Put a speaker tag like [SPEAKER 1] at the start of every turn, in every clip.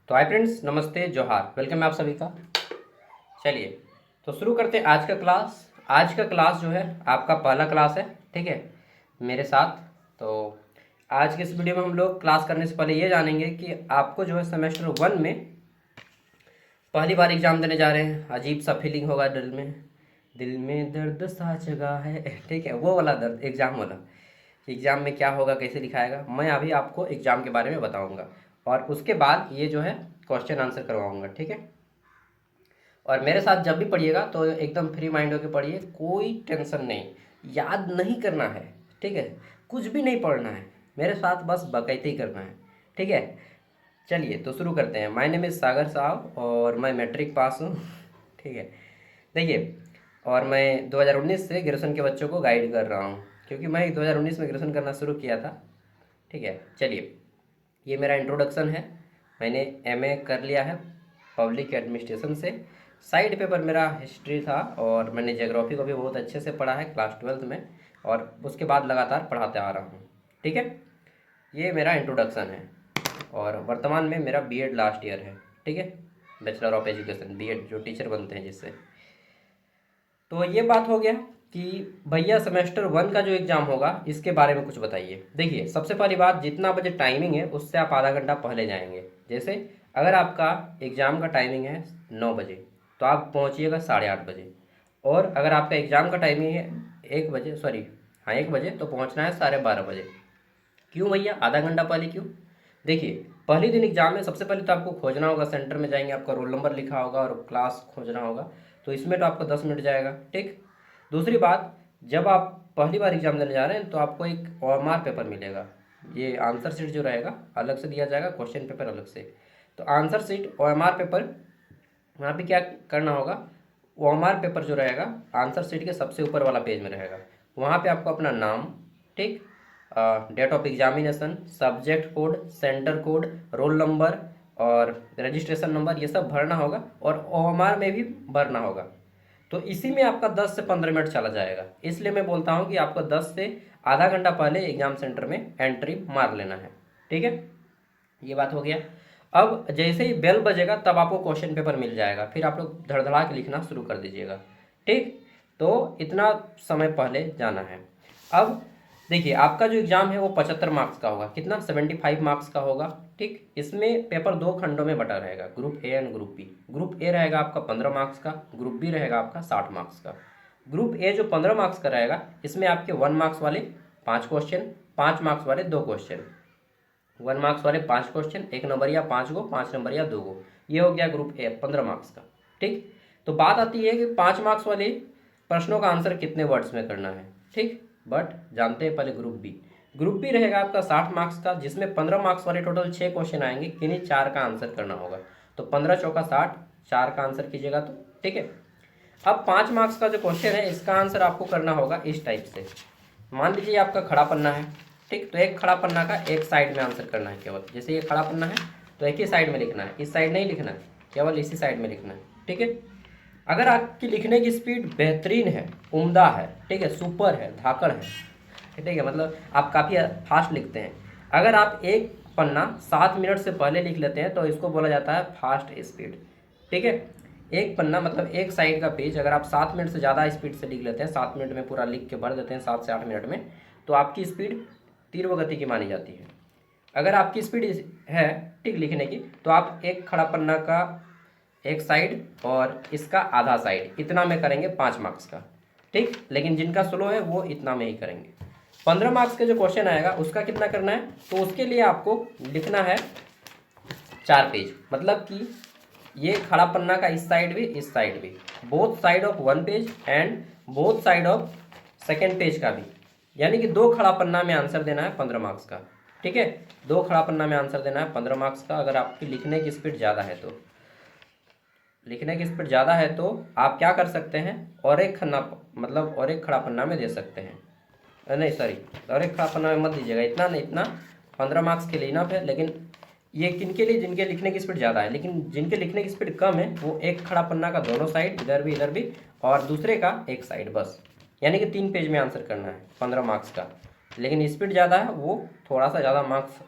[SPEAKER 1] तो hi friends, नमस्ते, जोहार, वेलकम है आप सभी का। चलिए तो शुरू करते हैं आज का क्लास। आज का क्लास जो है आपका पहला क्लास है, ठीक है, मेरे साथ। तो आज के इस वीडियो में हम लोग क्लास करने से पहले ये जानेंगे कि आपको जो है सेमेस्टर 1 में पहली बार एग्ज़ाम देने जा रहे हैं। अजीब सा फीलिंग होगा दिल में दर्द सा जगह है ठीक है, वो वाला दर्द, एग्ज़ाम वाला। एग्ज़ाम में क्या होगा, कैसे लिखाएगा, मैं अभी आपको एग्ज़ाम के बारे में बताऊंगा और उसके बाद ये जो है क्वेश्चन आंसर करवाऊंगा, ठीक है। और मेरे साथ जब भी पढ़िएगा तो एकदम फ्री माइंड होकर पढ़िए, कोई टेंशन नहीं, याद नहीं करना है, ठीक है, कुछ भी नहीं पढ़ना है, मेरे साथ बस बकैती ही करना है, ठीक है। चलिए तो शुरू करते हैं। माय नेम इज़ सागर साहब और मैं मैट्रिक पास हूँ ठीक है। देखिए, और मैं 2019 से ग्रेजुएशन के बच्चों को गाइड कर रहा हूँ, क्योंकि मैं 2019 में ग्रेजुएशन करना शुरू किया था, ठीक है। चलिए, ये मेरा इंट्रोडक्शन है। मैंने एमए कर लिया है पब्लिक एडमिनिस्ट्रेशन से। साइड पेपर मेरा हिस्ट्री था और मैंने ज्योग्राफी को भी बहुत अच्छे से पढ़ा है क्लास 12th में, और उसके बाद लगातार पढ़ाते आ रहा हूँ, ठीक है। ये मेरा इंट्रोडक्शन है और वर्तमान में मेरा बीएड लास्ट ईयर है, ठीक है, बैचलर ऑफ एजुकेशन, बीएड जो टीचर बनते हैं जिससे। तो ये बात हो गया कि भैया सेमेस्टर 1 का जो एग्ज़ाम होगा इसके बारे में कुछ बताइए। देखिए, सबसे पहली बात, जितना बजे टाइमिंग है उससे आप आधा घंटा पहले जाएंगे। जैसे अगर आपका एग्ज़ाम का टाइमिंग है 9 बजे, तो आप पहुंचिएगा 8:30 बजे। और अगर आपका एग्ज़ाम का टाइमिंग है 1 बजे, सॉरी, हाँ 1 बजे, तो पहुंचना है 12:30 बजे। क्यों भैया आधा घंटा पहले क्यों? देखिए, पहले दिन एग्जाम में सबसे पहले तो आपको खोजना होगा, सेंटर में जाएंगे, आपका रोल नंबर लिखा होगा और क्लास खोजना होगा, तो इसमें तो आपको 10 मिनट जाएगा, ठीक। दूसरी बात, जब आप पहली बार एग्जाम देने जा रहे हैं तो आपको एक ओएमआर पेपर मिलेगा। ये आंसर शीट जो रहेगा अलग से दिया जाएगा, क्वेश्चन पेपर अलग से। तो आंसर शीट ओएमआर पेपर, वहाँ पे क्या करना होगा, ओएमआर पेपर जो रहेगा आंसर शीट के सबसे ऊपर वाला पेज में रहेगा। वहाँ पे आपको अपना नाम, ठीक, date of examination, subject code, centre code, roll number और रजिस्ट्रेशन नंबर, ये सब भरना होगा और ओएमआर में भी भरना होगा। तो इसी में आपका 10 से 15 मिनट चला जाएगा। इसलिए मैं बोलता हूँ कि आपको 10 से आधा घंटा पहले एग्जाम सेंटर में एंट्री मार लेना है, ठीक है। ये बात हो गया। अब जैसे ही बेल बजेगा तब आपको क्वेश्चन पेपर मिल जाएगा, फिर आप लोग धड़धड़ा के लिखना शुरू कर दीजिएगा, ठीक। तो इतना समय पहले जाना है। अब देखिए, आपका जो एग्ज़ाम है वो 75 मार्क्स का होगा। कितना? 75 मार्क्स का होगा, ठीक। इसमें पेपर दो खंडों में बटा रहेगा, group A and group B. Group A रहेगा आपका 15 मार्क्स का, ग्रुप बी रहेगा आपका 60 मार्क्स का। ग्रुप ए जो 15 मार्क्स का रहेगा, इसमें आपके 1 मार्क्स वाले 5 क्वेश्चन, 5 मार्क्स वाले 2 क्वेश्चन, 1 मार्क्स वाले 5 क्वेश्चन, 1 नंबर या 5 गो, 5 नंबर या 2 गो। ये हो गया ग्रुप ए 15 मार्क्स का, ठीक। तो बात आती है कि 5 मार्क्स वाले प्रश्नों का आंसर कितने वर्ड्स में करना है, ठीक। बट जानते हैं पहले ग्रुप बी। ग्रुप बी रहेगा आपका 60 मार्क्स का, जिसमें 15 मार्क्स वाले टोटल 6 क्वेश्चन आएंगे, किन्हीं 4 का आंसर करना होगा। तो 15 चौका 60, 4 का आंसर कीजिएगा तो, ठीक है। अब 5 मार्क्स का जो क्वेश्चन है इसका आंसर आपको करना होगा इस टाइप से। मान लीजिए आपका खड़ा पन्ना है, ठीक, तो एक खड़ा पन्ना का एक साइड में आंसर करना है केवल। जैसे ये खड़ा पन्ना है तो एक ही साइड में लिखना है, इस साइड नहीं लिखना है, केवल इसी साइड में लिखना है, ठीक है। अगर आपकी लिखने की स्पीड बेहतरीन है, उम्दा है, ठीक है, सुपर है, धाकड़ है, ठीक है, मतलब आप काफ़ी फास्ट लिखते हैं। अगर आप एक पन्ना 7 मिनट से पहले लिख लेते हैं तो इसको बोला जाता है फास्ट स्पीड, ठीक है। एक पन्ना मतलब एक साइड का पेज अगर आप 7 मिनट से ज़्यादा स्पीड से लिख लेते हैं, 7 मिनट में पूरा लिख के भर देते हैं, 7 से 8 मिनट में, तो आपकी स्पीड तीव्र गति की मानी जाती है। अगर आपकी स्पीड है, ठीक, लिखने की, तो आप एक खड़ा पन्ना का एक साइड और इसका आधा साइड, इतना में करेंगे 5 मार्क्स का, ठीक। लेकिन जिनका स्लो है वो इतना में ही करेंगे। 15 मार्क्स का जो क्वेश्चन आएगा उसका कितना करना है, तो उसके लिए आपको लिखना है 4 पेज। मतलब कि ये खड़ा पन्ना का इस साइड भी, इस साइड भी, both side of 1 page and both side of second page का भी। यानी कि 2 खड़ा पन्ना में आंसर देना है 15 मार्क्स का, ठीक है। 2 खड़ा पन्ना में आंसर देना है 15 मार्क्स का। अगर आपकी लिखने की स्पीड ज़्यादा है तो, लिखने की स्पीड ज़्यादा है तो आप क्या कर सकते हैं, और एक खन्ना, मतलब और एक खड़ा पन्ना में दे सकते हैं। नहीं सॉरी, और एक खड़ा पन्ना में मत दीजिएगा, इतना नहीं, इतना 15 मार्क्स के लिए इनफ है। लेकिन ये किनके लिए, जिनके लिखने की स्पीड ज़्यादा है, लेकिन जिनके लिखने की स्पीड कम है वो एक खड़ा पन्ना का दोनों साइड, इधर भी और दूसरे का एक साइड, बस। यानी कि 3 पेज में आंसर करना है 15 मार्क्स का। लेकिन स्पीड ज़्यादा है वो थोड़ा सा ज़्यादा मार्क्स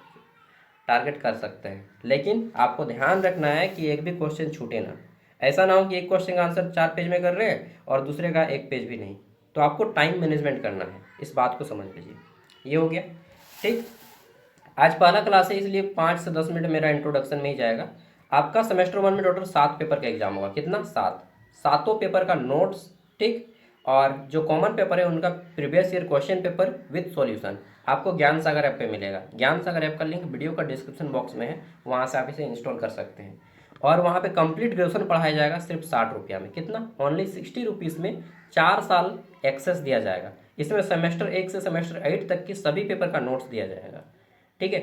[SPEAKER 1] टारगेट कर सकते हैं, लेकिन आपको ध्यान रखना है कि एक भी क्वेश्चन छूटे ना। ऐसा ना हो कि एक क्वेश्चन का आंसर 4 पेज में कर रहे हैं और दूसरे का 1 पेज भी नहीं। तो आपको टाइम मैनेजमेंट करना है, इस बात को समझ लीजिए। ये हो गया, ठीक। आज पहला क्लास है, इसलिए 5 से 10 मिनट मेरा इंट्रोडक्शन में ही जाएगा। आपका सेमेस्टर 1 में टोटल 7 पेपर का एग्जाम होगा। कितना? 7। सातों पेपर का नोट्स, ठीक, और जो कॉमन पेपर है उनका previous year question paper with solution आपको ज्ञान सागर ऐप पे मिलेगा। ज्ञान सागर ऐप का लिंक वीडियो का डिस्क्रिप्शन बॉक्स में है, वहाँ से आप इसे इंस्टॉल कर सकते हैं। और वहाँ पे कंप्लीट ग्रेजुएशन पढ़ाया जाएगा सिर्फ 60 रुपया में। कितना? ओनली 60 रुपीज़ में 4 साल एक्सेस दिया जाएगा। इसमें सेमेस्टर 1 से सेमेस्टर 8 तक की सभी पेपर का नोट्स दिया जाएगा, ठीक है।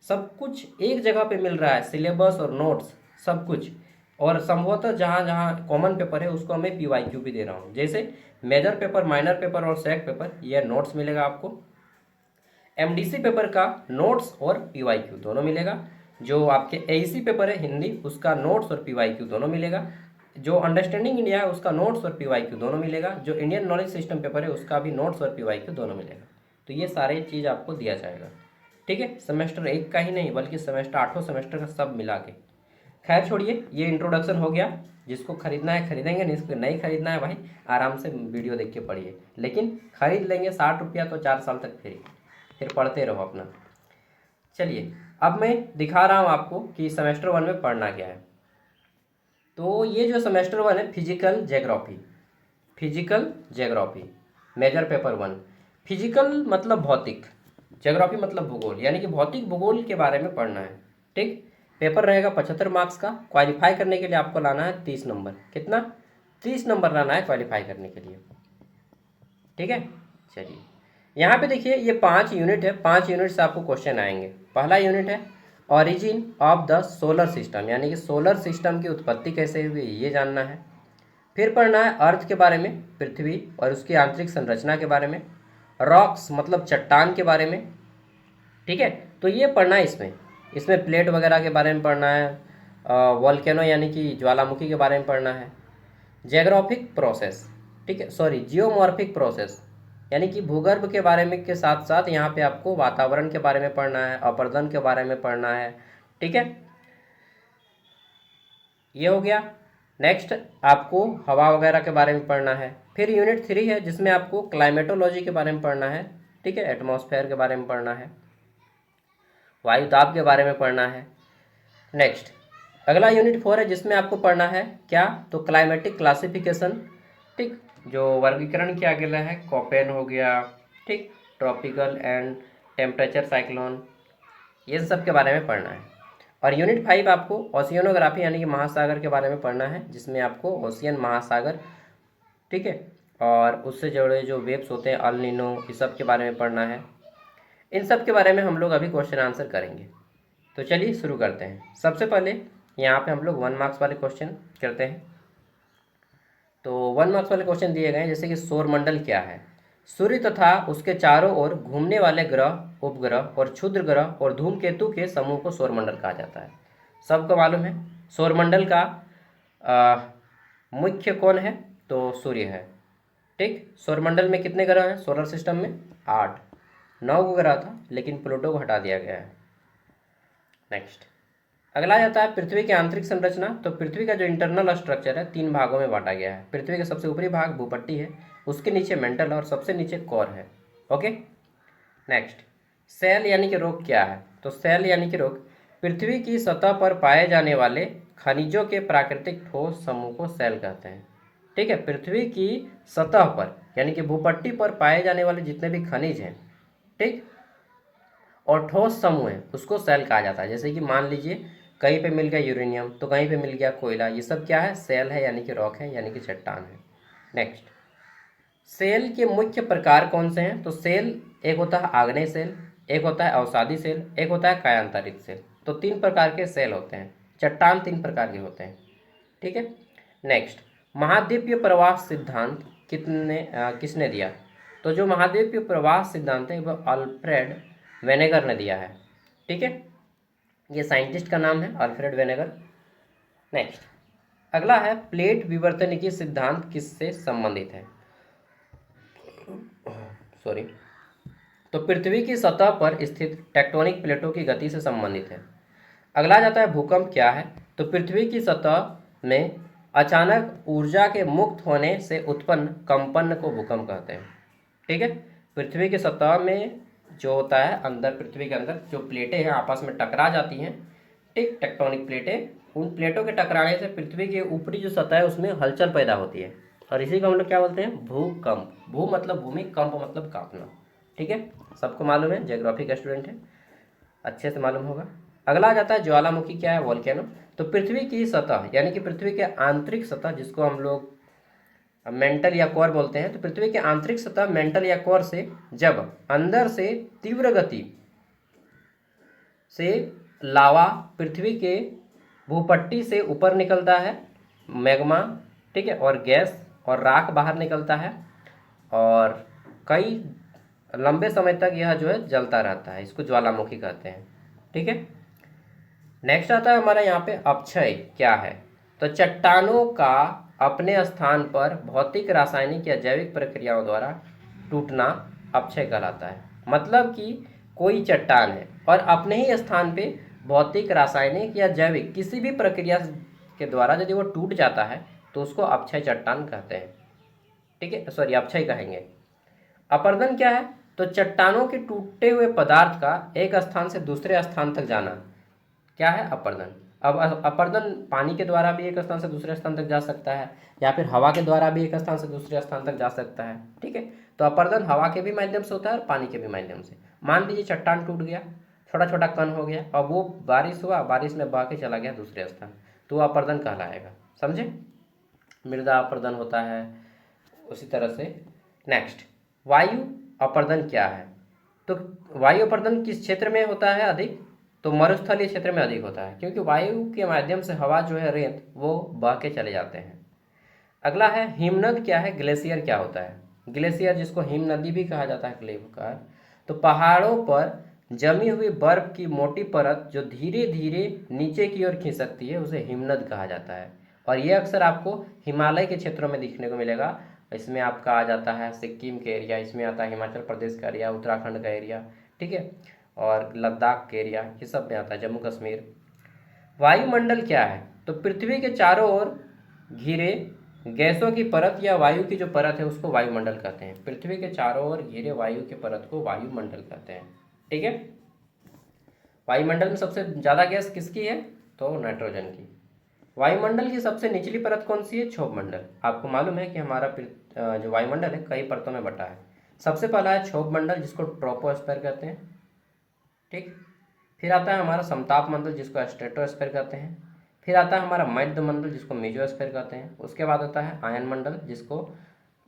[SPEAKER 1] सब कुछ एक जगह पे मिल रहा है, सिलेबस और नोट्स सब कुछ। और संभवतः जहाँ जहाँ कॉमन पेपर है उसको मैं PYQ भी दे रहा हूँ। जैसे मेजर पेपर, माइनर पेपर और सेक पेपर, यह नोट्स मिलेगा आपको। MDC पेपर का नोट्स और PYQ दोनों मिलेगा। जो आपके AEC पेपर है हिंदी, उसका नोट्स और PYQ दोनों मिलेगा। जो अंडरस्टैंडिंग इंडिया है उसका नोट्स और PYQ दोनों मिलेगा। जो इंडियन नॉलेज सिस्टम पेपर है उसका भी नोट्स और PYQ दोनों मिलेगा। तो ये सारे चीज़ आपको दिया जाएगा, ठीक है। सेमेस्टर 1 का ही नहीं बल्कि सेमेस्टर 8 सेमेस्टर का सब मिला के। खैर छोड़िए, ये इंट्रोडक्शन हो गया। जिसको खरीदना है खरीदेंगे, नहीं इसको नहीं खरीदना है भाई आराम से वीडियो देख के पढ़िए, लेकिन खरीद लेंगे 60 रुपया तो 4 साल तक फ्री, फिर पढ़ते रहो अपना। चलिए अब मैं दिखा रहा हूँ आपको कि सेमेस्टर 1 में पढ़ना क्या है। तो ये जो सेमेस्टर 1 है, physical geography, physical geography major paper 1। Physical मतलब भौतिक, ज्योग्राफी मतलब भूगोल, यानी कि भौतिक भूगोल के बारे में पढ़ना है, ठीक। पेपर रहेगा 75 मार्क्स का। क्वालिफाई करने के लिए आपको लाना है 30 नंबर। कितना? 30 नंबर लाना है क्वालिफाई करने के लिए, ठीक है। चलिए यहाँ पे देखिए, ये 5 यूनिट है। 5 यूनिट से आपको क्वेश्चन आएंगे। पहला यूनिट है origin of the solar system, यानी कि सोलर सिस्टम की उत्पत्ति कैसे हुई ये जानना है। फिर पढ़ना है अर्थ के बारे में, पृथ्वी और उसकी आंतरिक संरचना के बारे में। रॉक्स मतलब चट्टान के बारे में, ठीक है। तो ये पढ़ना है इसमें। इसमें प्लेट वगैरह के बारे में पढ़ना है। वॉल्केनो यानी कि ज्वालामुखी के बारे में पढ़ना है। जियोग्राफिक प्रोसेस, ठीक है, सॉरी जियोमॉर्फिक प्रोसेस, यानी कि भूगर्भ के बारे में के साथ साथ यहाँ पे आपको वातावरण के बारे में पढ़ना है, अपरदन के बारे में पढ़ना है, ठीक है। ये हो गया। नेक्स्ट आपको हवा वगैरह के बारे में पढ़ना है। फिर यूनिट 3 है जिसमें आपको क्लाइमेटोलॉजी के बारे में पढ़ना है, ठीक है, एटमॉस्फेयर के बारे में पढ़ना है, वायुताप के बारे में पढ़ना है। नेक्स्ट अगला यूनिट 4 है जिसमें आपको पढ़ना है क्या? तो क्लाइमेटिक क्लासिफिकेशन, ठीक, जो वर्गीकरण किया गया है, कोपेन हो गया, ठीक, ट्रॉपिकल एंड टेम्परेचर साइक्लोन, ये सब के बारे में पढ़ना है। और यूनिट 5 आपको ओशियनोग्राफी यानी कि महासागर के बारे में पढ़ना है, जिसमें आपको ओशियन महासागर, ठीक है, और उससे जुड़े जो वेव्स होते हैं अल नीनो, इस सब के बारे में पढ़ना है। इन सब के बारे में हम लोग अभी क्वेश्चन आंसर करेंगे। तो चलिए शुरू करते हैं। सबसे पहले यहाँ पे हम लोग 1 मार्क्स वाले क्वेश्चन करते हैं। तो 1 मार्क्स वाले क्वेश्चन दिए गए हैं, जैसे कि सौरमंडल क्या है? सूर्य तथा उसके चारों ओर घूमने वाले ग्रह, उपग्रह और क्षुद्र ग्रह और धूमकेतु के समूह को सौरमंडल कहा जाता है। सबको मालूम है सौरमंडल का मुख्य कौन है? तो सूर्य है, ठीक। सौरमंडल में कितने ग्रह हैं सोलर सिस्टम में? 8। 9 ग्रह था लेकिन प्लूटो को हटा दिया गया है। नेक्स्ट अगला जाता है पृथ्वी की आंतरिक संरचना। तो पृथ्वी का जो इंटरनल स्ट्रक्चर है 3 भागों में बांटा गया है। पृथ्वी के सबसे ऊपरी भाग भूपट्टी है, उसके नीचे मेंटल और सबसे नीचे कोर है, ओके। नेक्स्ट सेल यानी कि रोग क्या है? तो सेल यानी कि रोग पृथ्वी की सतह पर पाए जाने वाले खनिजों के प्राकृतिक ठोस समूह को सेल कहते हैं, ठीक है। पृथ्वी की सतह पर यानी कि भूपट्टी पर पाए जाने वाले जितने भी खनिज हैं, ठीक, और ठोस समूह है उसको सेल कहा जाता है। जैसे कि मान लीजिए कहीं पे मिल गया यूरेनियम तो कहीं पे मिल गया कोयला, ये सब क्या है? सेल है, यानी कि रॉक है, यानी कि चट्टान है। नेक्स्ट सेल के मुख्य प्रकार कौन से हैं? तो सेल एक होता है आग्नेय सेल, एक होता है अवसादी सेल, एक होता है कायांतरित सेल। तो 3 प्रकार के सेल होते हैं। चट्टान 3 प्रकार के होते हैं, ठीक है। नेक्स्ट महाद्वीपीय प्रवाह सिद्धांत किसने दिया? तो जो महाद्वीपीय प्रवाह सिद्धांत है वह अल्फ्रेड वेनेगर ने दिया है, ठीक है। ये साइंटिस्ट का नाम है अल्फ्रेड वेनेगर। नेक्स्ट अगला है प्लेट विवर्तनिकी सिद्धांत किससे संबंधित है? सॉरी, तो पृथ्वी की सतह पर स्थित टेक्टोनिक प्लेटों की गति से संबंधित है। अगला जाता है भूकंप क्या है। तो पृथ्वी की सतह में अचानक ऊर्जा के मुक्त होने से उत्पन्न कंपन को भूकंप कहते हैं। ठीक है, पृथ्वी की सतह में जो होता है अंदर, पृथ्वी के अंदर जो प्लेटें हैं आपस में टकरा जाती हैं, ठीक, टेक्टोनिक प्लेटें, उन प्लेटों के टकराने से पृथ्वी के ऊपरी जो सतह है उसमें हलचल पैदा होती है, और इसी को हम लोग क्या बोलते हैं, भूकंप। भू मतलब भूमि, कंप मतलब कांपना। ठीक है, सबको मालूम है, ज्योग्राफी का स्टूडेंट है, अच्छे से मालूम होगा। अगला आ जाता है ज्वालामुखी क्या है, वॉल्केनो। तो पृथ्वी की सतह यानी कि पृथ्वी के आंतरिक सतह, जिसको हम लोग मेंटल या कोर बोलते हैं, तो पृथ्वी के आंतरिक सतह मेंटल या कोर से जब अंदर से तीव्र गति से लावा पृथ्वी के भूपट्टी से ऊपर निकलता है, मैग्मा, ठीक है, और गैस और राख बाहर निकलता है, और कई लंबे समय तक यह जो है जलता रहता है, इसको ज्वालामुखी कहते हैं। ठीक है, नेक्स्ट आता है हमारा यहाँ पे अपक्षय क्या है। तो चट्टानों का अपने स्थान पर भौतिक, रासायनिक या जैविक प्रक्रियाओं द्वारा टूटना अपक्षय कहलाता है। मतलब कि कोई चट्टान है और अपने ही स्थान पे भौतिक, रासायनिक या जैविक किसी भी प्रक्रिया के द्वारा यदि वो टूट जाता है तो उसको अपक्षय चट्टान कहते हैं। ठीक है, सॉरी, अपक्षय कहेंगे। अपर्दन क्या है। तो चट्टानों के टूटे हुए पदार्थ का एक स्थान से दूसरे स्थान तक जाना क्या है, अपर्दन। अब अपर्दन पानी के द्वारा भी एक स्थान से दूसरे स्थान तक जा सकता है, या फिर हवा के द्वारा भी एक स्थान से दूसरे स्थान तक जा सकता है। ठीक है, तो अपर्दन हवा के भी माध्यम से होता है और पानी के भी माध्यम से। मान लीजिए चट्टान टूट गया, छोटा छोटा कण हो गया, और वो बारिश हुआ, बारिश में बह के चला गया दूसरे स्थान, तो वो अपर्दन कहलाएगा। समझे, मृदा अपर्दन होता है उसी तरह से। नेक्स्ट, वायु अपर्दन क्या है। तो वायु अपर्दन किस क्षेत्र में होता है अधिक। तो मरुस्थलीय क्षेत्र में अधिक होता है, क्योंकि वायु के माध्यम से हवा जो है, रेत, वो बह के चले जाते हैं। अगला है हिमनद क्या है, ग्लेशियर क्या होता है। ग्लेशियर, जिसको हिम नदी भी कहा जाता है, ग्लेशियर, तो पहाड़ों पर जमी हुई बर्फ की मोटी परत जो धीरे धीरे नीचे की ओर खिसकती है, उसे हिमनद कहा जाता है। और ये अक्सर आपको हिमालय के क्षेत्रों में दिखने को मिलेगा। इसमें आपका आ जाता है सिक्किम के एरिया, इसमें आता है हिमाचल प्रदेश का एरिया, उत्तराखंड का एरिया, ठीक है, और लद्दाख के एरिया, ये सब में आता है, जम्मू कश्मीर। वायुमंडल क्या है। तो पृथ्वी के चारों ओर घिरे गैसों की परत या वायु की जो परत है उसको वायुमंडल कहते हैं। पृथ्वी के चारों ओर घिरे वायु की परत को वायुमंडल कहते हैं। ठीक है, वायुमंडल में सबसे ज़्यादा गैस किसकी है, तो नाइट्रोजन की। वायुमंडल की सबसे निचली परत कौन सी है, क्षोभ मंडल। आपको मालूम है कि हमारा जो वायुमंडल है कई परतों में बटा है। सबसे पहला है क्षोभ मंडल, जिसको ट्रोपोस्फेयर कहते हैं। ठीक, फिर आता है हमारा समताप मंडल, जिसको स्ट्रेटोस्फेयर कहते हैं। फिर आता है हमारा मध्य मंडल, जिसको मेजोस्फेयर कहते हैं। उसके बाद आता है आयन मंडल, जिसको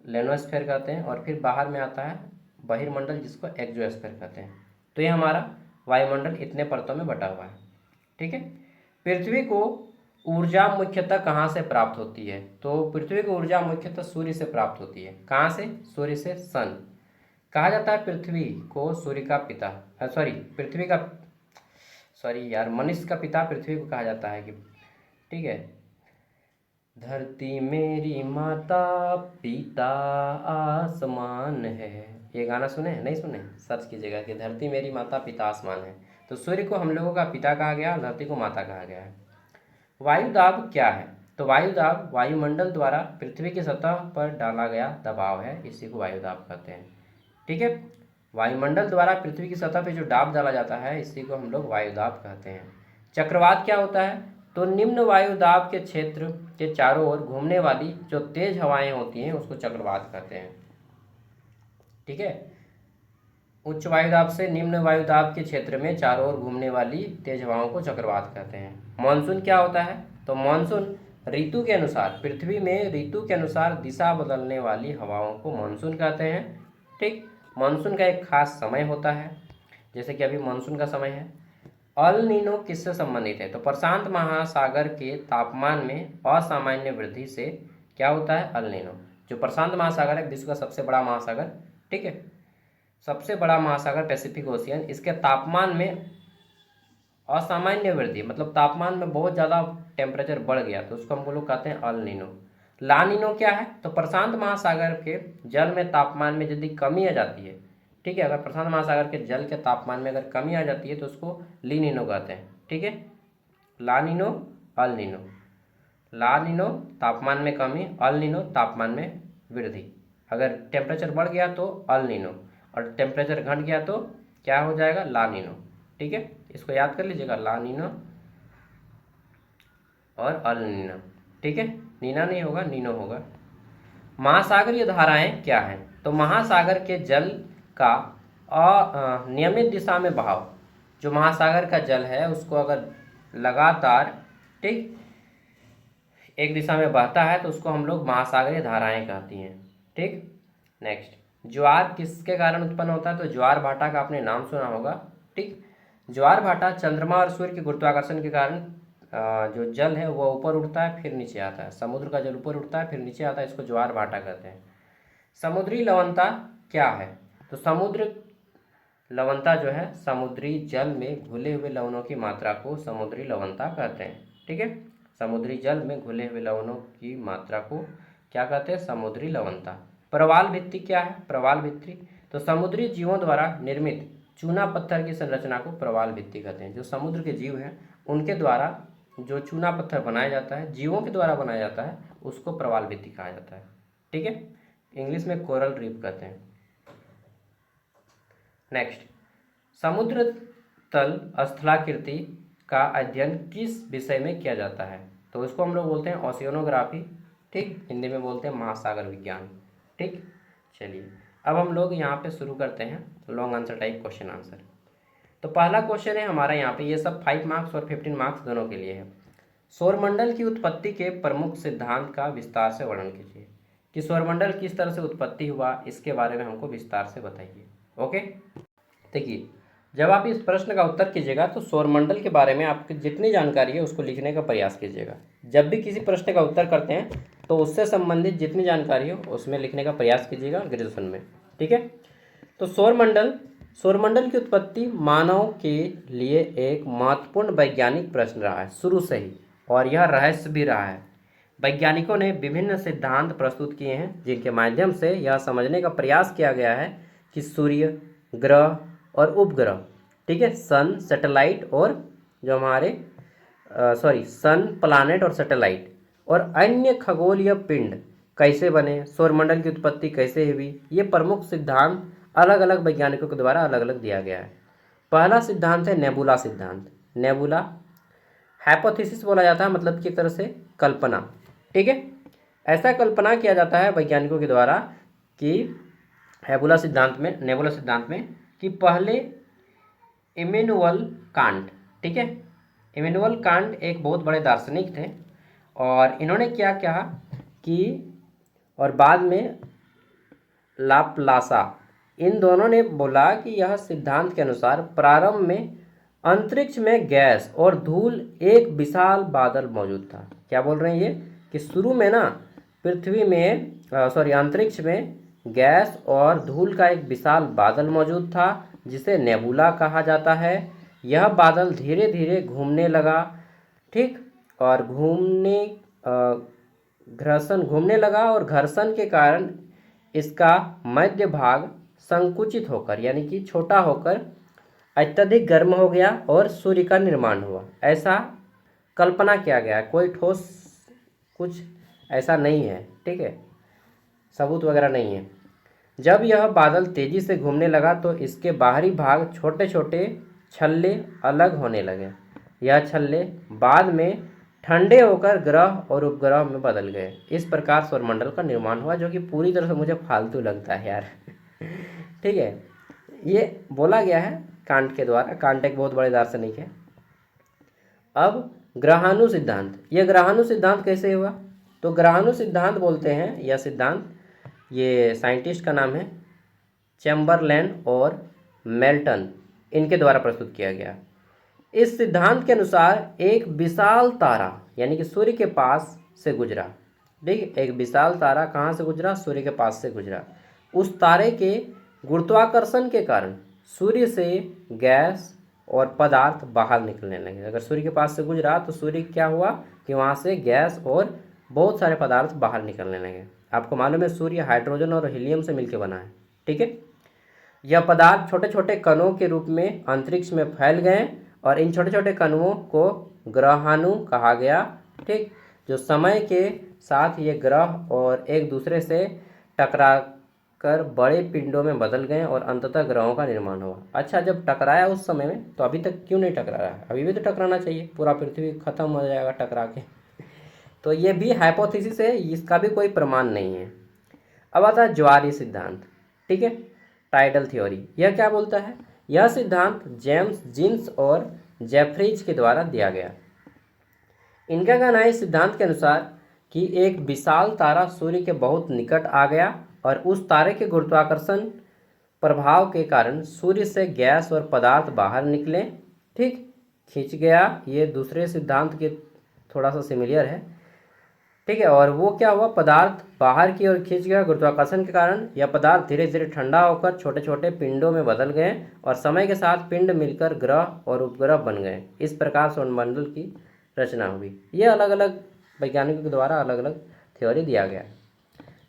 [SPEAKER 1] लेनोस्फेयर कहते हैं। और फिर बाहर में आता है बहिर्मंडल, जिसको एक्सोस्फेयर कहते हैं। तो ये हमारा वायुमंडल इतने परतों में बटा हुआ है। ठीक है, पृथ्वी को ऊर्जा मुख्यतः कहाँ से प्राप्त होती है। तो पृथ्वी को ऊर्जा मुख्यतः सूर्य से प्राप्त होती है। कहाँ से, सूर्य से, सन। कहा जाता है पृथ्वी को सूर्य का पिता, सॉरी, पृथ्वी का, सॉरी यार, मनुष्य का पिता पृथ्वी को कहा जाता है कि, ठीक है, धरती मेरी माता, पिता आसमान है। ये गाना सुने, नहीं सुने, सर्च कीजिएगा कि धरती मेरी माता, पिता आसमान है। तो सूर्य को हम लोगों का पिता कहा गया, धरती को माता कहा गया है। वायुदाब क्या है। तो वायुदाब वायुमंडल द्वारा पृथ्वी की सतह पर डाला गया दबाव है, इसी को वायुदाब कहते हैं। ठीक है, वायुमंडल द्वारा पृथ्वी की सतह पर जो दाब डाला जाता है, इसी को हम लोग वायुदाब कहते हैं। चक्रवात क्या होता है। तो निम्न वायुदाब के क्षेत्र के चारों ओर घूमने वाली जो तेज हवाएं होती हैं उसको चक्रवात कहते हैं। ठीक है, उच्च वायुदाब से निम्न वायुदाब के क्षेत्र में चारों ओर घूमने वाली तेज हवाओं को चक्रवात कहते हैं। मानसून क्या होता है। तो मानसून ऋतु के अनुसार, पृथ्वी में ऋतु के अनुसार दिशा बदलने वाली हवाओं को मानसून कहते हैं। ठीक, मानसून का एक खास समय होता है, जैसे कि अभी मानसून का समय है। अल नीनो किससे संबंधित है। तो प्रशांत महासागर के तापमान में असामान्य वृद्धि से क्या होता है, अल नीनो। जो प्रशांत महासागर है विश्व का सबसे बड़ा महासागर, ठीक है, सबसे बड़ा महासागर पैसिफिक ओशियन, इसके तापमान में असामान्य वृद्धि, मतलब तापमान में बहुत ज़्यादा टेम्परेचर बढ़ गया, तो उसको हम लोग कहते हैं अल नीनो। ला नीनो क्या है। तो प्रशांत महासागर के जल में तापमान में यदि कमी आ जाती है, ठीक है, अगर प्रशांत महासागर के जल के तापमान में अगर कमी आ जाती है तो उसको ली नीनो कहते हैं। ठीक है, ला नीनो, अल नीनो। ला नीनो तापमान में कमी, अल नीनो तापमान में वृद्धि। अगर टेम्परेचर बढ़ गया तो अल नीनो और टेम्परेचर घट गया तो क्या हो जाएगा, ला नीनो। ठीक है, इसको याद कर लीजिएगा, ला नीनो और अल नीनो। ठीक है, नीना नहीं होगा, नीनो होगा। महासागरीय धाराएं क्या हैं? तो महासागर के जल का नियमित दिशा में बहाव, जो महासागर का जल है उसको अगर लगातार ठीक एक दिशा में बहता है तो उसको हम लोग महासागरीय धाराएं कहती हैं। ठीक, नेक्स्ट, ज्वार किसके कारण उत्पन्न होता है? तो ज्वार भाटा का आपने नाम सुना होगा। ठीक, ज्वार भाटा चंद्रमा और सूर्य के गुरुत्वाकर्षण के कारण जो जल है वो ऊपर उठता है फिर नीचे आता है। समुद्र का जल ऊपर उठता है फिर नीचे आता है, इसको ज्वार भाटा कहते हैं। समुद्री लवणता क्या है? तो समुद्र लवणता जो है समुद्री जल में घुले हुए लवणों की मात्रा को समुद्री लवणता कहते हैं। ठीक है, समुद्री जल में घुले हुए लवणों की मात्रा को क्या कहते हैं? समुद्री लवणता। प्रवाल भित्ति क्या है? प्रवाल भित्ति तो समुद्री जीवों द्वारा निर्मित चूना पत्थर की संरचना को प्रवाल भित्ति कहते हैं। जो समुद्र के जीव हैं उनके द्वारा जो चूना पत्थर बनाया जाता है, जीवों के द्वारा बनाया जाता है, उसको प्रवाल भित्ति कहा जाता है। ठीक है, इंग्लिश में कोरल रीफ कहते हैं। नेक्स्ट, समुद्र तल स्थलाकृति का अध्ययन किस विषय में किया जाता है? तो इसको हम लोग बोलते हैं ओशियनोग्राफी। ठीक, हिंदी में बोलते हैं महासागर विज्ञान। ठीक, चलिए अब हम लोग यहाँ पे शुरू करते हैं long answer type question answer. तो पहला क्वेश्चन है हमारा यहाँ पे, ये सब 5 मार्क्स और 15 मार्क्स दोनों के लिए है। सौरमंडल की उत्पत्ति के प्रमुख सिद्धांत का विस्तार से वर्णन कीजिए। कि सौरमंडल किस तरह से उत्पत्ति हुआ, इसके बारे में हमको विस्तार से बताइए। ओके, देखिए जब आप इस प्रश्न का उत्तर कीजिएगा तो सौरमंडल के बारे में आपकी जितनी जानकारी है उसको लिखने का प्रयास कीजिएगा। जब भी किसी प्रश्न का उत्तर करते हैं तो उससे संबंधित जितनी जानकारी हो उसमें लिखने का प्रयास कीजिएगा ग्रेजुएशन में। ठीक है, तो सौरमंडल की उत्पत्ति मानव के लिए एक महत्वपूर्ण वैज्ञानिक प्रश्न रहा है शुरू से ही, और यह रहस्य भी रहा है। वैज्ञानिकों ने विभिन्न सिद्धांत प्रस्तुत किए हैं जिनके माध्यम से यह समझने का प्रयास किया गया है कि सूर्य, ग्रह और उपग्रह, ठीक है, सन, सैटेलाइट और जो हमारे सन, प्लैनेट और सैटेलाइट और अन्य खगोलीय पिंड कैसे बने, सौरमंडल की उत्पत्ति कैसे हुई, ये प्रमुख सिद्धांत अलग अलग वैज्ञानिकों के द्वारा अलग अलग दिया गया है। पहला सिद्धांत है नेबुला सिद्धांत। नेबुला हाइपोथेसिस बोला जाता है, मतलब कि एक तरह से कल्पना। ठीक है, ऐसा कल्पना किया जाता है वैज्ञानिकों के द्वारा कि नेबुला सिद्धांत में कि पहले इमैनुअल कांट, ठीक है, इमैनुअल कांट एक बहुत बड़े दार्शनिक थे और इन्होंने क्या कहा कि, और बाद में लाप्लासा, इन दोनों ने बोला कि यह सिद्धांत के अनुसार प्रारंभ में अंतरिक्ष में गैस और धूल एक विशाल बादल मौजूद था। क्या बोल रहे हैं ये कि शुरू में ना पृथ्वी में अंतरिक्ष में गैस और धूल का एक विशाल बादल मौजूद था जिसे नेबुला कहा जाता है। यह बादल धीरे धीरे घूमने लगा, ठीक, और घूमने लगा और घर्षण के कारण इसका मध्य भाग संकुचित होकर यानी कि छोटा होकर अत्यधिक गर्म हो गया और सूर्य का निर्माण हुआ। ऐसा कल्पना किया गया, कोई ठोस कुछ ऐसा नहीं है, ठीक है, सबूत वगैरह नहीं है। जब यह बादल तेजी से घूमने लगा तो इसके बाहरी भाग छोटे छोटे छल्ले अलग होने लगे। यह छल्ले बाद में ठंडे होकर ग्रह और उपग्रह में बदल गए। इस प्रकार सौरमंडल का निर्माण हुआ, जो कि पूरी तरह से मुझे फालतू लगता है यार। ठीक है, ये बोला गया है कांट के द्वारा। कांट एक बहुत बड़े दार्शनिक है। अब ग्रहाणु सिद्धांत, ये ग्रहाणु सिद्धांत कैसे हुआ? तो ग्रहाणु सिद्धांत बोलते हैं, यह सिद्धांत, ये साइंटिस्ट का नाम है चैम्बरलैन और मेल्टन, इनके द्वारा प्रस्तुत किया गया। इस सिद्धांत के अनुसार एक विशाल तारा यानी कि सूर्य के पास से गुजरा। ठीक, एक विशाल तारा कहाँ से गुजरा? सूर्य के पास से गुजरा। उस तारे के गुरुत्वाकर्षण के कारण सूर्य से गैस और पदार्थ बाहर निकलने लगे। अगर सूर्य के पास से गुजरा तो सूर्य क्या हुआ कि वहाँ से गैस और बहुत सारे पदार्थ बाहर निकलने लगे। आपको मालूम है सूर्य हाइड्रोजन और हीलियम से मिलकर बना है। ठीक है, यह पदार्थ छोटे छोटे कणों के रूप में अंतरिक्ष में फैल गए और इन छोटे छोटे कणों को ग्रहाणु कहा गया। ठीक, जो समय के साथ ये ग्रह और एक दूसरे से टकरा कर बड़े पिंडों में बदल गए और अंततः ग्रहों का निर्माण हुआ। अच्छा, जब टकराया उस समय में तो अभी तक क्यों नहीं टकरा रहा है? अभी भी तो टकराना चाहिए, पूरा पृथ्वी खत्म हो जाएगा टकरा के। तो ये भी हाइपोथेसिस है, इसका भी कोई प्रमाण नहीं है। अब आता है ज्वारीय सिद्धांत। ठीक है, टाइडल थ्योरी। यह क्या बोलता है? यह सिद्धांत जेम्स जीन्स और जेफरीज के द्वारा दिया गया। इनका कहना है इस सिद्धांत के अनुसार कि एक विशाल तारा सूर्य के बहुत निकट आ गया और उस तारे के गुरुत्वाकर्षण प्रभाव के कारण सूर्य से गैस और पदार्थ बाहर निकले। ठीक, खींच गया। ये दूसरे सिद्धांत के थोड़ा सा सिमिलियर है। ठीक है, और वो क्या हुआ? पदार्थ बाहर की ओर खींच गया गुरुत्वाकर्षण के कारण। यह पदार्थ धीरे धीरे ठंडा होकर छोटे छोटे पिंडों में बदल गए और समय के साथ पिंड मिलकर ग्रह और उपग्रह बन गए। इस प्रकार सौरमंडल की रचना हुई। ये अलग अलग वैज्ञानिकों के द्वारा अलग अलग थ्योरी दिया गया।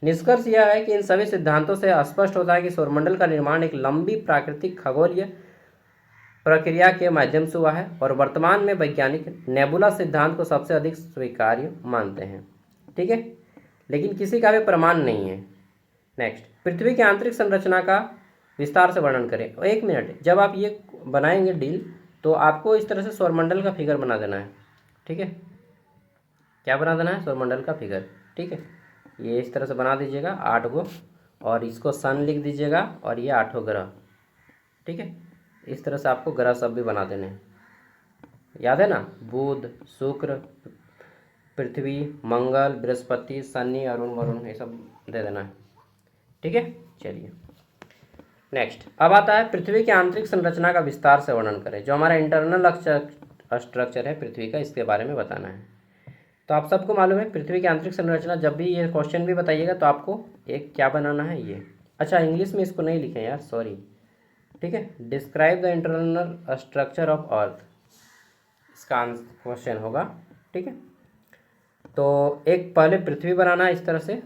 [SPEAKER 1] निष्कर्ष यह है कि इन सभी सिद्धांतों से स्पष्ट होता है कि सौरमंडल का निर्माण एक लंबी प्राकृतिक खगोलीय प्रक्रिया के माध्यम से हुआ है और वर्तमान में वैज्ञानिक नेबुला सिद्धांत को सबसे अधिक स्वीकार्य मानते हैं। ठीक है, लेकिन किसी का भी प्रमाण नहीं है। नेक्स्ट, पृथ्वी की आंतरिक संरचना का विस्तार से वर्णन करें। और 1 मिनट, जब आप ये बनाएंगे डील तो आपको इस तरह से सौरमंडल का फिगर बना देना है। ठीक है, क्या बना देना है? सौरमंडल का फिगर। ठीक है, ये इस तरह से बना दीजिएगा 8 गो, और इसको सन लिख दीजिएगा और ये 8 ग्रह। ठीक है, इस तरह से आपको ग्रह सब भी बना देने हैं। याद है ना? बुध, शुक्र, पृथ्वी, मंगल, बृहस्पति, शनि, अरुण वरुण, ये सब दे देना है। ठीक है, चलिए नेक्स्ट। अब आता है पृथ्वी की आंतरिक संरचना का विस्तार से वर्णन करें। जो हमारा इंटरनल स्ट्रक्चर है पृथ्वी का, इसके बारे में बताना है। तो आप सबको मालूम है पृथ्वी की आंतरिक संरचना। जब भी ये क्वेश्चन भी बताइएगा तो आपको एक क्या बनाना है, ये। अच्छा, इंग्लिश में इसको नहीं लिखें यार, सॉरी। ठीक है, describe the internal structure of earth, इसका क्वेश्चन होगा। ठीक है, तो एक पहले पृथ्वी बनाना है इस तरह से,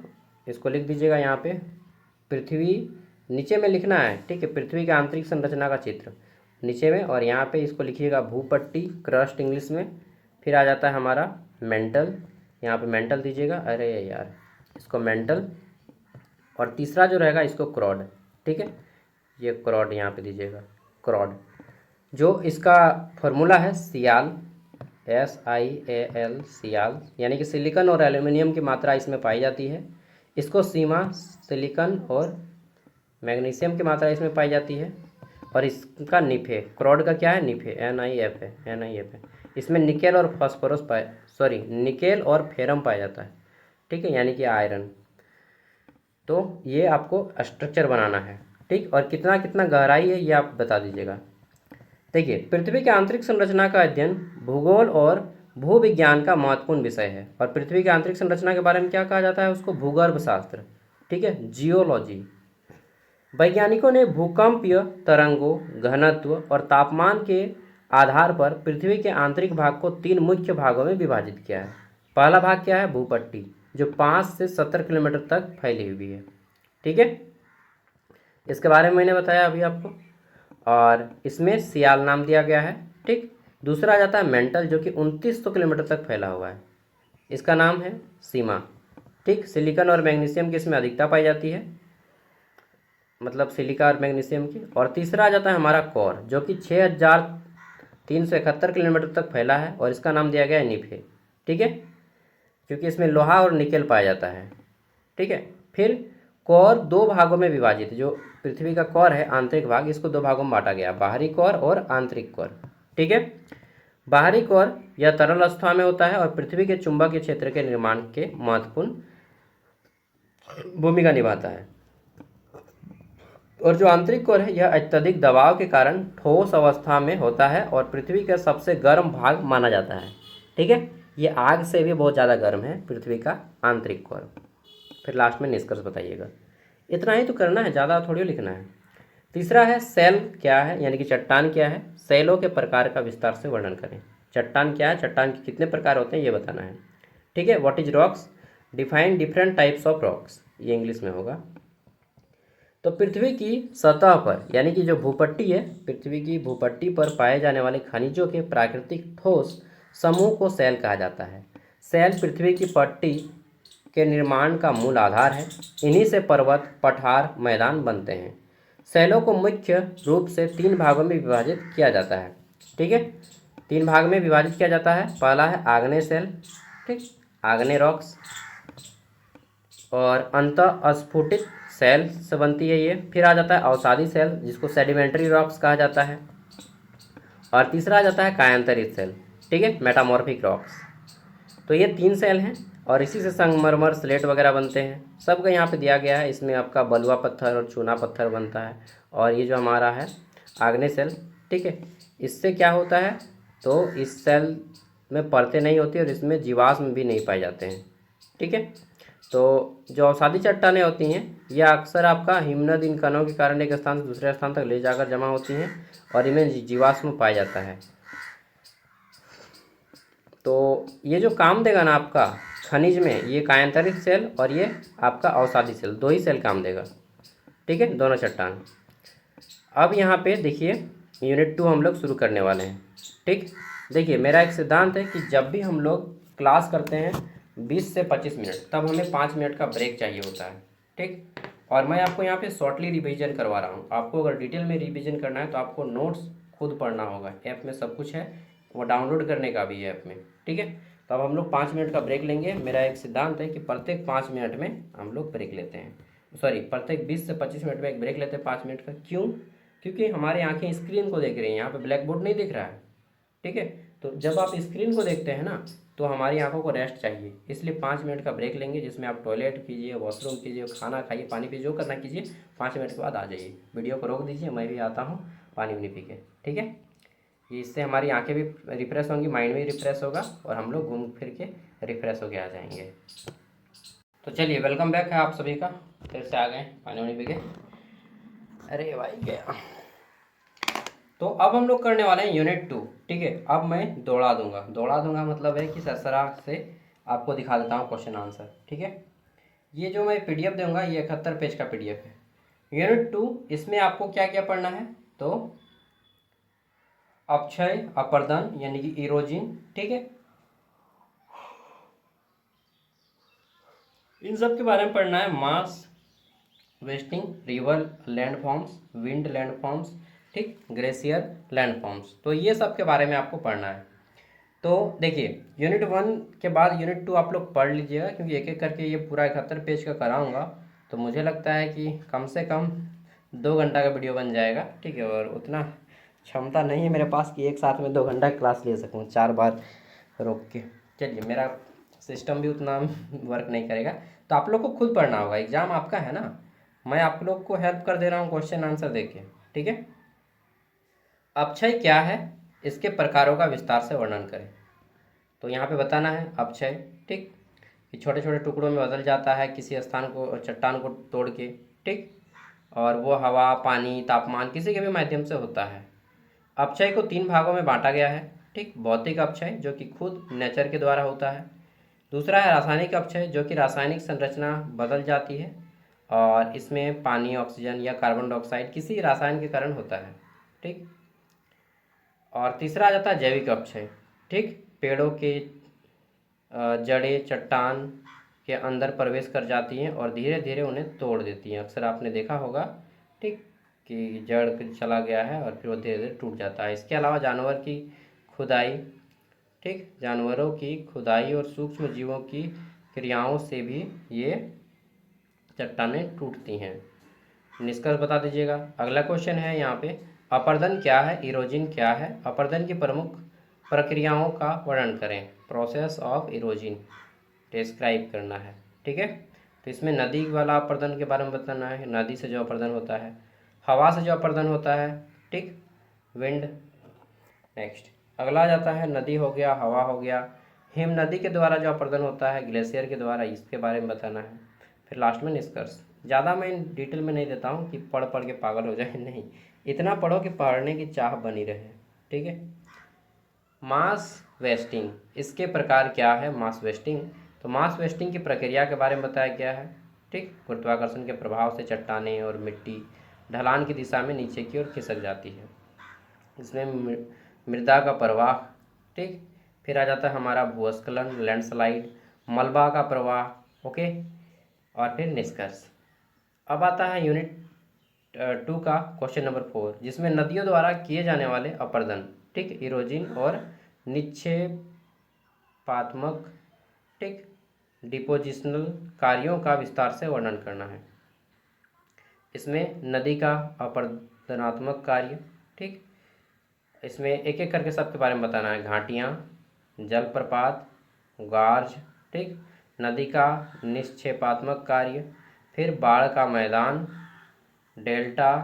[SPEAKER 1] इसको लिख दीजिएगा यहाँ पे पृथ्वी, नीचे में लिखना है। ठीक है, पृथ्वी की आंतरिक संरचना का चित्र नीचे में, और यहाँ पे इसको लिखिएगा भूपट्टी, क्रस्ट इंग्लिश में। फिर आ जाता है हमारा मेंटल, यहाँ पे मेंटल दीजिएगा। अरे यार, इसको मेंटल, और तीसरा जो रहेगा इसको क्रॉड। ठीक है, ये क्रॉड यहाँ पे दीजिएगा, क्रॉड। जो इसका फॉर्मूला है सियाल, SIAL, सियाल, यानी कि सिलिकॉन और एल्यूमिनियम की मात्रा इसमें पाई जाती है। इसको सीमा, सिलिकॉन और मैग्नीशियम की मात्रा इसमें पाई जाती है। और इसका निफे, क्रॉड का क्या है? निफे, NiF है। इसमें निकेल और फास्फोरस निकेल और फेरम पाया जाता है। ठीक है, यानी कि आयरन। तो ये आपको स्ट्रक्चर बनाना है। ठीक, और कितना कितना गहराई है ये आप बता दीजिएगा। देखिए, पृथ्वी की आंतरिक संरचना का अध्ययन भूगोल और भूविज्ञान का महत्वपूर्ण विषय है। और पृथ्वी की आंतरिक संरचना के बारे में क्या कहा जाता है? उसको भूगर्भ शास्त्र। ठीक है, जियोलॉजी। वैज्ञानिकों ने भूकंपीय तरंगों, घनत्व और तापमान के आधार पर पृथ्वी के आंतरिक भाग को 3 मुख्य भागों में विभाजित किया है। पहला भाग क्या है? भूपट्टी, जो 5 से 70 किलोमीटर तक फैली हुई है। ठीक है, इसके बारे में मैंने बताया अभी आपको, और इसमें सियाल नाम दिया गया है। ठीक, दूसरा आ जाता है मेंटल, जो कि 2900 किलोमीटर तक फैला हुआ है। इसका नाम है सीमा। ठीक, सिलिकॉन और मैग्नीशियम की इसमें अधिकता पाई जाती है, मतलब सिलिका और मैग्नीशियम की। और तीसरा आ जाता है हमारा कोर, जो कि 6371 किलोमीटर तक फैला है, और इसका नाम दिया गया है निफे। ठीक है, क्योंकि इसमें लोहा और निकेल पाया जाता है। ठीक है, फिर कोर 2 भागों में विभाजित, जो पृथ्वी का कोर है आंतरिक भाग, इसको 2 भागों में बांटा गया, बाहरी कोर और आंतरिक कोर। ठीक है, बाहरी कोर यह तरल अवस्था में होता है और पृथ्वी के चुंबकीय क्षेत्र के निर्माण के महत्वपूर्ण भूमिका निभाता है। और जो आंतरिक कोर है यह अत्यधिक दबाव के कारण ठोस अवस्था में होता है और पृथ्वी का सबसे गर्म भाग माना जाता है। ठीक है, ये आग से भी बहुत ज़्यादा गर्म है पृथ्वी का आंतरिक कोर। फिर लास्ट में निष्कर्ष बताइएगा। इतना ही तो करना है, ज़्यादा थोड़ी लिखना है। तीसरा है सेल क्या है, यानी कि चट्टान क्या है। सेलों के प्रकार का विस्तार से वर्णन करें। चट्टान क्या है, चट्टान के कितने प्रकार होते हैं ये बताना है। ठीक है, what is rocks, define different types of rocks, ये इंग्लिश में होगा। तो पृथ्वी की सतह पर, यानी कि जो भूपट्टी है, पृथ्वी की भूपट्टी पर पाए जाने वाले खनिजों के प्राकृतिक ठोस समूह को सेल कहा जाता है। सेल पृथ्वी की पट्टी के निर्माण का मूल आधार है। इन्हीं से पर्वत, पठार, मैदान बनते हैं। सेलों को मुख्य रूप से 3 भागों में विभाजित किया जाता है। ठीक है, 3 भाग में विभाजित किया जाता है। पहला है आग्नेय सेल, ठीक, आग्नेय रॉक्स, और अंतःस्फुटित सेल से बनती है ये। फिर आ जाता है अवसादी सेल, जिसको सेडिमेंट्री रॉक्स कहा जाता है। और तीसरा आ जाता है कायांतरित सेल, ठीक है, मेटामॉर्फिक रॉक्स। तो ये 3 सेल हैं और इसी से संगमरमर, स्लेट वगैरह बनते हैं। सबका यहाँ पे दिया गया है। इसमें आपका बलुआ पत्थर और चूना पत्थर बनता है। और ये जो हमारा है आग्नेय सेल, ठीक है, इससे क्या होता है, तो इस सेल में परतें नहीं होती और इसमें जीवाश्म भी नहीं पाए जाते हैं। ठीक है, तो जो अवसादी चट्टानें होती हैं यह अक्सर आपका हिमनद इन कणों के कारण एक स्थान से दूसरे स्थान तक ले जाकर जमा होती हैं और इनमें जीवाश्म पाया जाता है। तो ये जो काम देगा ना आपका खनिज में, ये कायांतरित सेल और ये आपका अवसादी सेल, 2 ही सेल काम देगा। ठीक है, दोनों चट्टान। अब यहाँ पे देखिए यूनिट 2 हम लोग शुरू करने वाले हैं। ठीक, देखिए मेरा एक सिद्धांत है कि जब भी हम लोग क्लास करते हैं 20 से 25 मिनट, तब हमें 5 मिनट का ब्रेक चाहिए होता है। ठीक, और मैं आपको यहाँ पे शॉर्टली रिवीजन करवा रहा हूँ। आपको अगर डिटेल में रिवीजन करना है तो आपको नोट्स खुद पढ़ना होगा। ऐप में सब कुछ है, वो डाउनलोड करने का भी है ऐप में। ठीक है, तो अब हम लोग 5 मिनट का ब्रेक लेंगे। मेरा एक सिद्धांत है कि प्रत्येक 5 मिनट में हम लोग ब्रेक लेते हैं, सॉरी प्रत्येक 20 से 25 मिनट में एक ब्रेक लेते हैं 5 मिनट का। क्यों? क्योंकि हमारी आंखें स्क्रीन को देख रही हैं, यहाँ पे ब्लैक बोर्ड नहीं दिख रहा है। ठीक है, तो जब आप स्क्रीन को देखते हैं ना, तो हमारी आंखों को रेस्ट चाहिए। इसलिए 5 मिनट का ब्रेक लेंगे, जिसमें आप टॉयलेट कीजिए, वॉशरूम कीजिए, खाना खाइए, पानी पीजिए, जो करना कीजिए। 5 मिनट के बाद आ जाइए, वीडियो को रोक दीजिए, मैं भी आता हूँ पानी वानी पी के। ठीक है, ये इससे हमारी आंखें भी रिफ्रेश होंगी, माइंड भी रिफ्रेश होगा और हम लोग घूम फिर के रिफ्रेश होके आ जाएंगे। तो चलिए, वेलकम बैक है आप सभी का। फिर से आ गए पानी वानी पी के। अरे भाई गया। तो अब हम लोग करने वाले हैं यूनिट 2। ठीक है, अब मैं दौड़ा दूंगा मतलब है कि सरसरा से आपको दिखा देता हूँ क्वेश्चन आंसर। ठीक है, ये जो मैं पीडीएफ दूंगा ये 71 पेज का पीडीएफ है। यूनिट 2, इसमें आपको क्या क्या पढ़ना है, तो अपक्षय, अपर्दन यानी कि इरोजिन। ठीक है, इन सब के बारे में पढ़ना है। Mass wasting, river landforms, wind landforms, ठीक, ग्लेशियर लैंडफॉर्म्स, तो ये सब के बारे में आपको पढ़ना है। तो देखिए यूनिट 1 के बाद यूनिट 2 आप लोग पढ़ लीजिएगा, क्योंकि एक एक करके ये पूरा 71 पेज का कराऊंगा तो मुझे लगता है कि कम से कम 2 घंटा का वीडियो बन जाएगा। ठीक है, और उतना क्षमता नहीं है मेरे पास कि एक साथ में 2 घंटा क्लास ले सकूँ 4 बार रोक के। चलिए, मेरा सिस्टम भी उतना वर्क नहीं करेगा, तो आप लोग को खुद पढ़ना होगा। एग्ज़ाम आपका है ना, मैं आप लोग को हेल्प कर दे रहा हूँ क्वेश्चन आंसर देके। ठीक है, अपक्षय क्या है, इसके प्रकारों का विस्तार से वर्णन करें। तो यहाँ पे बताना है अपक्षय, ठीक, कि छोटे छोटे टुकड़ों में बदल जाता है किसी स्थान को, चट्टान को तोड़ के। ठीक, और वो हवा, पानी, तापमान किसी के भी माध्यम से होता है। अपक्षय को 3 भागों में बांटा गया है। ठीक, भौतिक अपक्षय जो कि खुद नेचर के द्वारा होता है। दूसरा है रासायनिक अपक्षय, जो कि रासायनिक संरचना बदल जाती है और इसमें पानी, ऑक्सीजन या कार्बन डाइऑक्साइड किसी रसायन के कारण होता है। ठीक, और तीसरा आ जाता है जैविक अपक्षय। ठीक, पेड़ों के जड़ें चट्टान के अंदर प्रवेश कर जाती हैं और धीरे धीरे उन्हें तोड़ देती हैं। अक्सर आपने देखा होगा, ठीक, कि जड़ चला गया है और फिर वो धीरे धीरे टूट जाता है। इसके अलावा जानवर की खुदाई, ठीक, जानवरों की खुदाई और सूक्ष्म जीवों की क्रियाओं से भी ये चट्टानें टूटती हैं। निष्कर्ष बता दीजिएगा। अगला क्वेश्चन है यहाँ पे, अपर्दन क्या है, इरोजिन क्या है, अपर्दन की प्रमुख प्रक्रियाओं का वर्णन करें। प्रोसेस ऑफ इरोजिन डिस्क्राइब करना है। ठीक है, तो इसमें नदी वाला अपर्दन के बारे में बताना है, नदी से जो अपर्दन होता है, हवा से जो अपर्दन होता है, ठीक, विंड। नेक्स्ट अगला आ जाता है, नदी हो गया, हवा हो गया, हिम नदी के द्वारा जो अपर्दन होता है, ग्लेशियर के द्वारा, इसके बारे में बताना है। फिर लास्ट में निष्कर्ष। ज़्यादा मैं डिटेल में नहीं देता हूँ कि पढ़ पढ़ के पागल हो जाए, नहीं, इतना पढ़ो कि पढ़ने की चाह बनी रहे। ठीक है, मास वेस्टिंग, इसके प्रकार क्या है। मास वेस्टिंग, तो मास वेस्टिंग की प्रक्रिया के बारे में बताया गया है। ठीक, गुरुत्वाकर्षण के प्रभाव से चट्टानें और मिट्टी ढलान की दिशा में नीचे की ओर खिसक जाती है। इसमें मृदा का प्रवाह, ठीक, फिर आ जाता है हमारा भूस्खलन, लैंडस्लाइड, मलबा का प्रवाह, ओके, और फिर निष्कर्ष। अब आता है यूनिट 2 का क्वेश्चन नंबर 4, जिसमें नदियों द्वारा किए जाने वाले अपरदन, ठीक, इरोजन और निक्षेपात्मक, ठीक, डिपोजिशनल कार्यों का विस्तार से वर्णन करना है। इसमें नदी का अपरदनात्मक कार्य, ठीक, इसमें एक एक करके सबके बारे में बताना है। घाटियाँ, जलप्रपात, गार्ज, ठीक, नदी का निक्षेपात्मक कार्य, फिर बाढ़ का मैदान, डेल्टा,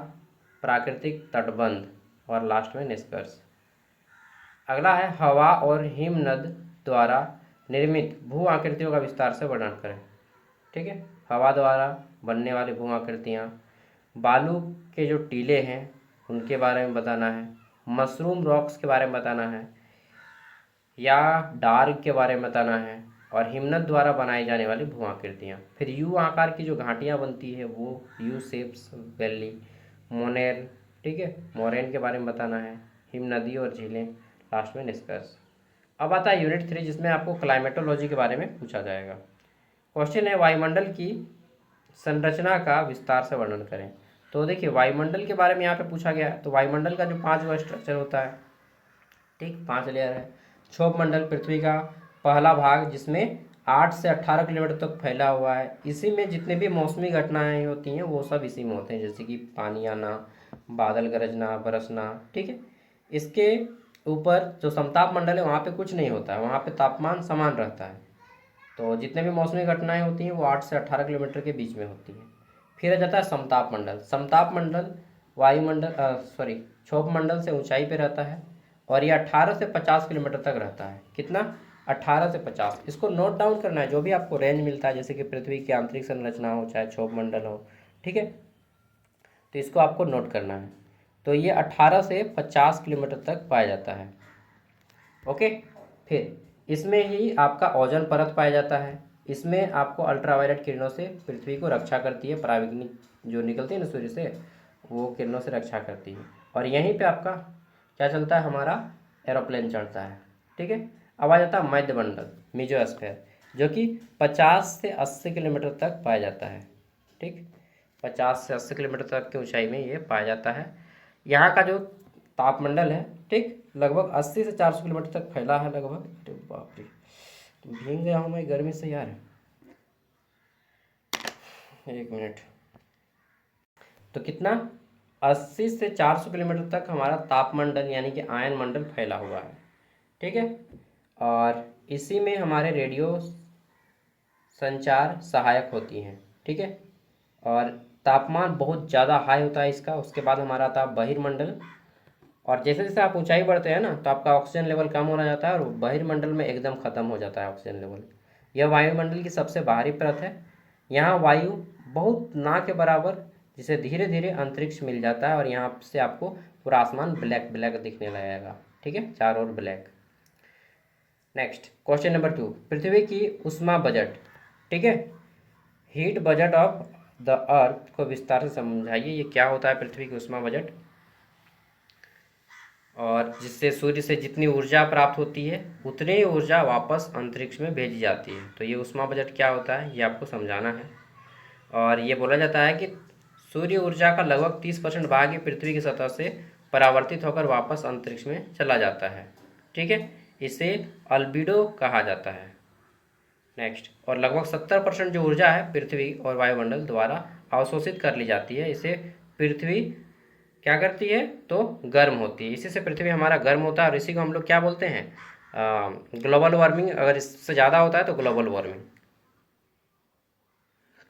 [SPEAKER 1] प्राकृतिक तटबंध, और लास्ट में निष्कर्ष। अगला है हवा और हिमनद द्वारा निर्मित भू आकृतियों का विस्तार से वर्णन करें, ठीक है। हवा द्वारा बनने वाली भू आकृतियाँ, बालू के जो टीले हैं उनके बारे में बताना है, मशरूम रॉक्स के बारे में बताना है, या डार्क के बारे में बताना है, और हिमनद द्वारा बनाई जाने वाली भू आकृतियाँ। फिर यू आकार की जो घाटियाँ बनती है वो यू शेप्स वैली, मोनेर, ठीक है, मोरेन के बारे में बताना है, हिमनदी और झीलें, लास्ट में निष्कर्ष। अब आता है यूनिट 3, जिसमें आपको क्लाइमेटोलॉजी के बारे में पूछा जाएगा। क्वेश्चन है वायुमंडल की संरचना का विस्तार से वर्णन करें। तो देखिए वायुमंडल के बारे में यहाँ पे पूछा गया है। तो वायुमंडल का जो 5वां स्ट्रक्चर होता है, ठीक, 5 लेयर है। क्षोभ मंडल पृथ्वी का पहला भाग, जिसमें 8 से 18 किलोमीटर तक फैला हुआ है। इसी में जितने भी मौसमी घटनाएं होती हैं वो सब इसी में होते हैं, जैसे कि पानी आना, बादल गरजना, बरसना, ठीक है। इसके ऊपर जो समताप मंडल है वहाँ पे कुछ नहीं होता है, वहाँ पे तापमान समान रहता है। तो जितने भी मौसमी घटनाएं होती हैं वो 8 से 18 किलोमीटर के बीच में होती हैं। फिर आ जाता है समताप मंडल। समताप मंडल वायुमंडल सॉरी क्षोभ मंडल से ऊंचाई पे रहता है, और ये 18 से 50 किलोमीटर तक रहता है। कितना? 18 से 50। इसको नोट डाउन करना है, जो भी आपको रेंज मिलता है, जैसे कि पृथ्वी की आंतरिक संरचना हो चाहे क्षोभ मंडल हो, ठीक है, तो इसको आपको नोट करना है। तो ये 18 से 50 किलोमीटर तक पाया जाता है, ओके। फिर इसमें ही आपका ओजोन परत पाया जाता है। इसमें आपको अल्ट्रावायलेट किरणों से पृथ्वी को रक्षा करती है, पराबैंगनी जो निकलती है ना सूर्य से, वो किरणों से रक्षा करती है। और यहीं पे आपका क्या चलता है, हमारा एरोप्लेन चलता है, ठीक है। अब आ जाता है मध्यमंडल, मेसोस्फीयर, जो कि 50 से 80 किलोमीटर तक पाया जाता है, ठीक, 50 से 80 किलोमीटर तक की ऊंचाई में ये पाया जाता है। यहाँ का जो तापमंडल है, ठीक, लगभग 80 से 400 किलोमीटर तक फैला है लगभग। अरे बाप रे, भीग गया हूँ मैं गर्मी से यार, एक मिनट। तो कितना? 80 से 400 किलोमीटर तक हमारा तापमंडल यानी कि आयन मंडल फैला हुआ है, ठीक है। और इसी में हमारे रेडियो संचार सहायक होती हैं, ठीक है। और तापमान बहुत ज़्यादा हाई होता है इसका। उसके बाद हमारा आता है बहिर्मंडल, और जैसे जैसे आप ऊंचाई बढ़ते हैं ना तो आपका ऑक्सीजन लेवल कम होना जाता है और बहिर्मंडल में एकदम ख़त्म हो जाता है ऑक्सीजन लेवल। यह वायुमंडल की सबसे बाहरी परत है। यहाँ वायु बहुत ना के बराबर, जिसे धीरे धीरे अंतरिक्ष मिल जाता है, और यहाँ से आपको पूरा आसमान ब्लैक ब्लैक दिखने लगेगा, ठीक है, चारों ओर ब्लैक। नेक्स्ट क्वेश्चन नंबर 2, पृथ्वी की उष्मा बजट, ठीक है, heat budget of the earth को विस्तार से समझाइए। ये क्या होता है पृथ्वी की उष्मा बजट, और जिससे सूर्य से जितनी ऊर्जा प्राप्त होती है उतनी ही ऊर्जा वापस अंतरिक्ष में भेजी जाती है। तो ये उष्मा बजट क्या होता है ये आपको समझाना है। और ये बोला जाता है कि सूर्य ऊर्जा का लगभग 30% भाग ही पृथ्वी की सतह से परावर्तित होकर वापस अंतरिक्ष में चला जाता है, ठीक है। इसे अल्बिडो कहा जाता है। नेक्स्ट, और लगभग 70% जो ऊर्जा है पृथ्वी और वायुमंडल द्वारा अवशोषित कर ली जाती है। इसे पृथ्वी क्या करती है, तो गर्म होती है। इसी से पृथ्वी हमारा गर्म होता है, और इसी को हम लोग क्या बोलते हैं, ग्लोबल वार्मिंग। अगर इससे ज़्यादा होता है तो ग्लोबल वार्मिंग।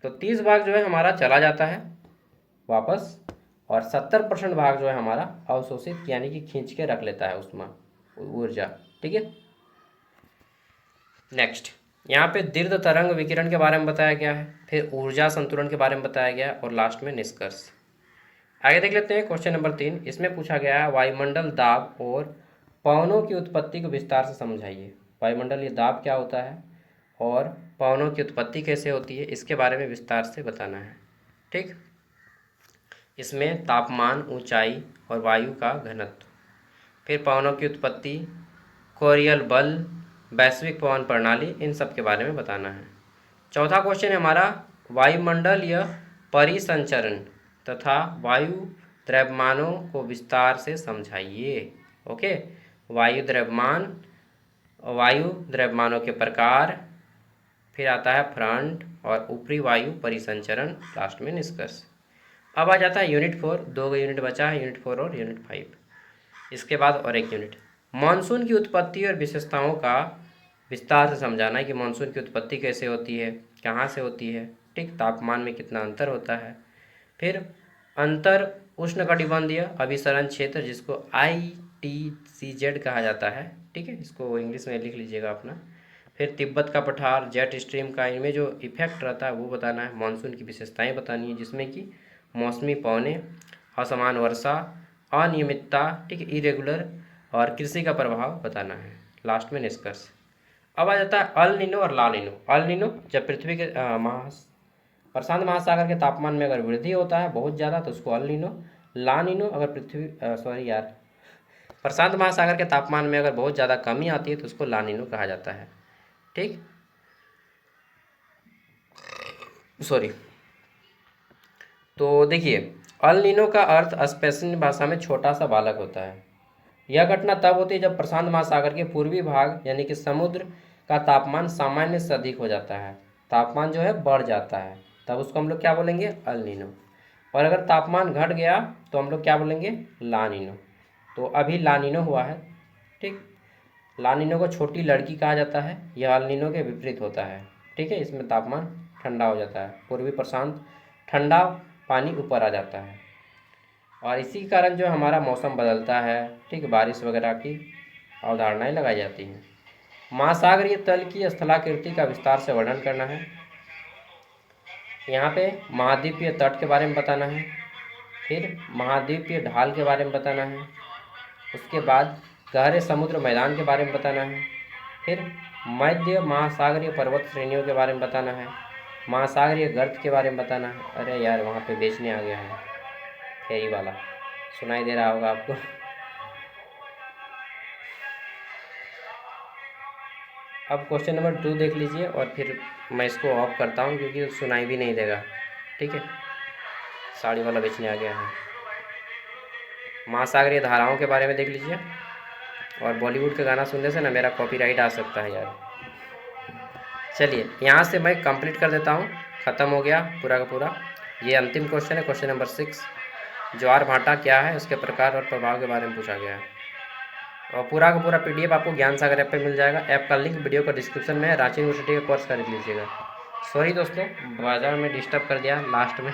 [SPEAKER 1] तो 30 भाग जो है हमारा चला जाता है वापस, और 70% भाग जो है हमारा अवशोषित यानी कि खींच के रख लेता है उष्मा ऊर्जा, ठीक है। नेक्स्ट, यहाँ पे दीर्घ तरंग विकिरण के बारे में बताया गया है, फिर ऊर्जा संतुलन के बारे में बताया गया है, और लास्ट में निष्कर्ष। आगे देख लेते हैं क्वेश्चन नंबर 3। इसमें पूछा गया है वायुमंडल दाब और पवनों की उत्पत्ति को विस्तार से समझाइए। वायुमंडल ये दाब क्या होता है और पवनों की उत्पत्ति कैसे होती है, इसके बारे में विस्तार से बताना है, ठीक। इसमें तापमान, ऊंचाई और वायु का घनत्व, फिर पवनों की उत्पत्ति, कोरियल बल, वैश्विक पवन प्रणाली, इन सब के बारे में बताना है। चौथा क्वेश्चन है हमारा वायुमंडल या परिसंचरण तथा वायु द्रव्यमानों को विस्तार से समझाइए। ओके, वायु द्रव्यमानों के प्रकार, फिर आता है फ्रंट और ऊपरी वायु परिसंचरण, लास्ट में निष्कर्ष। अब आ जाता है यूनिट 4, 2 यूनिट बचा है, यूनिट 4 और यूनिट 5। इसके बाद और एक यूनिट, मानसून की उत्पत्ति और विशेषताओं का विस्तार से समझाना है कि मानसून की उत्पत्ति कैसे होती है, कहाँ से होती है, ठीक, तापमान में कितना अंतर होता है। फिर अंतर उष्णकटिबंधीय अभिसरण क्षेत्र जिसको ITCZ कहा जाता है, ठीक है, इसको इंग्लिश में लिख लीजिएगा अपना। फिर तिब्बत का पठार, जेट स्ट्रीम का, इनमें जो इफेक्ट रहता है वो बताना है। मानसून की विशेषताएं बतानी है जिसमें कि मौसमी पवनें, असमान वर्षा, अनियमितता, ठीक है, इरेगुलर, और कृषि का प्रभाव बताना है। लास्ट में निष्कर्ष। अब आ जाता है अल नीनो और ला नीनो। अल नीनो जब पृथ्वी के प्रशांत महासागर के तापमान में अगर वृद्धि होता है बहुत ज़्यादा तो उसको अल नीनो। ला नीनो अगर प्रशांत महासागर के तापमान में अगर बहुत ज़्यादा कमी आती है तो उसको ला नीनो कहा जाता है, ठीक, सॉरी। तो देखिए, अल नीनो का अर्थ स्पेनिश भाषा में छोटा सा बालक होता है। यह घटना तब होती है जब प्रशांत महासागर के पूर्वी भाग यानी कि समुद्र का तापमान सामान्य से अधिक हो जाता है, तापमान जो है बढ़ जाता है, तब उसको हम लोग क्या बोलेंगे, अल नीनो। और अगर तापमान घट गया तो हम लोग क्या बोलेंगे, ला नीनो। तो अभी ला नीनो हुआ है, ठीक। ला नीनो को छोटी लड़की कहा जाता है, यह अल नीनो के विपरीत होता है, ठीक है। इसमें तापमान ठंडा हो जाता है, पूर्वी प्रशांत ठंडा पानी ऊपर आ जाता है और इसी के कारण जो हमारा मौसम बदलता है, ठीक, बारिश वगैरह की अवधारणाएं लगाई जाती हैं। महासागरीय तल की स्थलाकृति का विस्तार से वर्णन करना है। यहाँ पे महाद्वीपीय तट के बारे में बताना है, फिर महाद्वीपीय ढाल के बारे में बताना है, उसके बाद गहरे समुद्र मैदान के बारे में बताना है, फिर मध्य महासागरीय पर्वत श्रेणियों के बारे में बताना है, महासागरीय गर्त के बारे में बताना है। अरे यार वहाँ पे बेचने आ गया है फेरी वाला, सुनाई दे रहा होगा आपको। अब क्वेश्चन नंबर 2 देख लीजिए और फिर मैं इसको ऑफ करता हूँ क्योंकि सुनाई भी नहीं देगा, ठीक है। साड़ी वाला बेचने आ गया है। महासागरीय धाराओं के बारे में देख लीजिए, और बॉलीवुड का गाना सुनने से ना मेरा कॉपीराइट आ सकता है यार। चलिए यहाँ से मैं कंप्लीट कर देता हूँ, ख़त्म हो गया पूरा का पूरा। ये अंतिम क्वेश्चन है, क्वेश्चन नंबर 6। ज्वार भाटा क्या है, उसके प्रकार और प्रभाव के बारे में पूछा गया है। और पूरा का पूरा PDF आपको ज्ञान सागर ऐप पे मिल जाएगा। ऐप का लिंक वीडियो का डिस्क्रिप्शन में है। रांची यूनिवर्सिटी का कोर्स खरीद लीजिएगा। सॉरी दोस्तों, बाजार में डिस्टर्ब कर दिया लास्ट में।